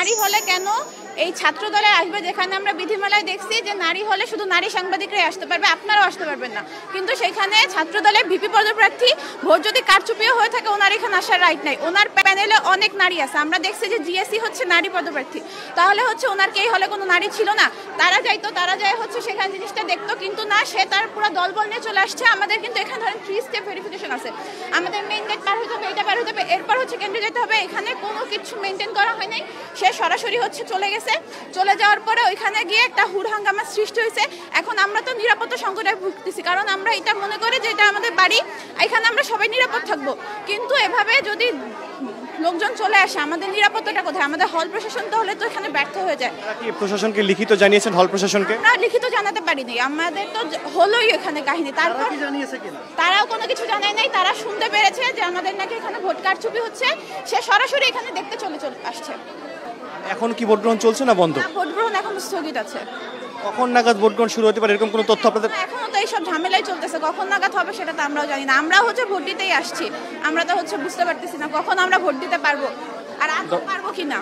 নারী হলে কেন এই ছাত্র দলে আসবে, যেখানে আমরা বিধিমালায় দেখছি যে নারী হলে শুধু নারী সাংবাদিকরাই আসতে পারবে, আপনারাও আসতে পারবেন না। কিন্তু সেখানে ছাত্র দলে ভিপি পদপ্রার্থী ভোট যদি কারচুপিও হয়ে থাকে, ওনার এখানে আসার রাইট নাই। ওনার প্যানেলে অনেক নারী আছে, আমরা দেখছি যে জিএসসি হচ্ছে নারী পদপ্রার্থী, তাহলে হচ্ছে ওনার কি এই হলে কোনো নারী ছিল না? তারা যাইতো, তারা যায় হচ্ছে সেখানে জিনিসটা দেখতো, কিন্তু না, সে তার পুরো দলবল নিয়ে চলে আসছে। আমাদের কিন্তু এখানে ধরেন 3 স্টেপ ভেরিফিকেশন আছে, আমাদের মেইন গেট পার হতে হবে, এটা পার হতে হবে, এরপর হচ্ছে কেন্দ্রে যেতে হবে। এখানে কোনো কিছু মেনটেন করা হয় নাই, সে সরাসরি হচ্ছে চলে গেছে। চলে যাওয়ার পরে ওইখানে গিয়ে একটা হুড়হাঙ্গামা সৃষ্টি হয়েছে। এখন আমরা তো নিরাপত্তা সংকটে ভুগতেছি, কারণ আমরা এটা মনে করি যে এটা আমাদের বাড়ি, এখানে আমরা সবাই নিরাপদ থাকবো। কিন্তু এভাবে যদি লোকজন চলে আসে, আমাদের নিরাপত্তাটা কোথায়? আমাদের হল প্রশাসন তাহলে তো এখানে ব্যর্থ হয়ে যায়। কি প্রশাসনকে লিখিত জানিয়েছেন, হল প্রশাসনকে? না, লিখিত জানাতে পারিনি, আমাদের তো হলোই এখানে কাহিনী। তারপর তারাও কোনো কিছু জানায় নাই, তারা শুনতে পেরেছে যে আমাদের নাকি এখানে ভোট কারচুপি হচ্ছে, সে সরাসরি এখানে দেখতে চলে আসছে। এখন কি ভোট গ্রহণ চলছে না বন্ধ? ভোট গ্রহণ এখন স্থগিত আছে। কখন নাগাদ ভোট গ্রহণ শুরু হতে পারে, এরকম কোনো তথ্য আপনাদের? এখনো তো এইসব ঝামেলাই চলতেছে, কখন নাগাদ হবে সেটা তো আমরাও জানি না। আমরাও হচ্ছে ভোট দিতেই আসছি, আমরা তো হচ্ছে বুঝতে পারতেছি না কখন আমরা ভোট দিতে পারবো আর পারবো কিনা।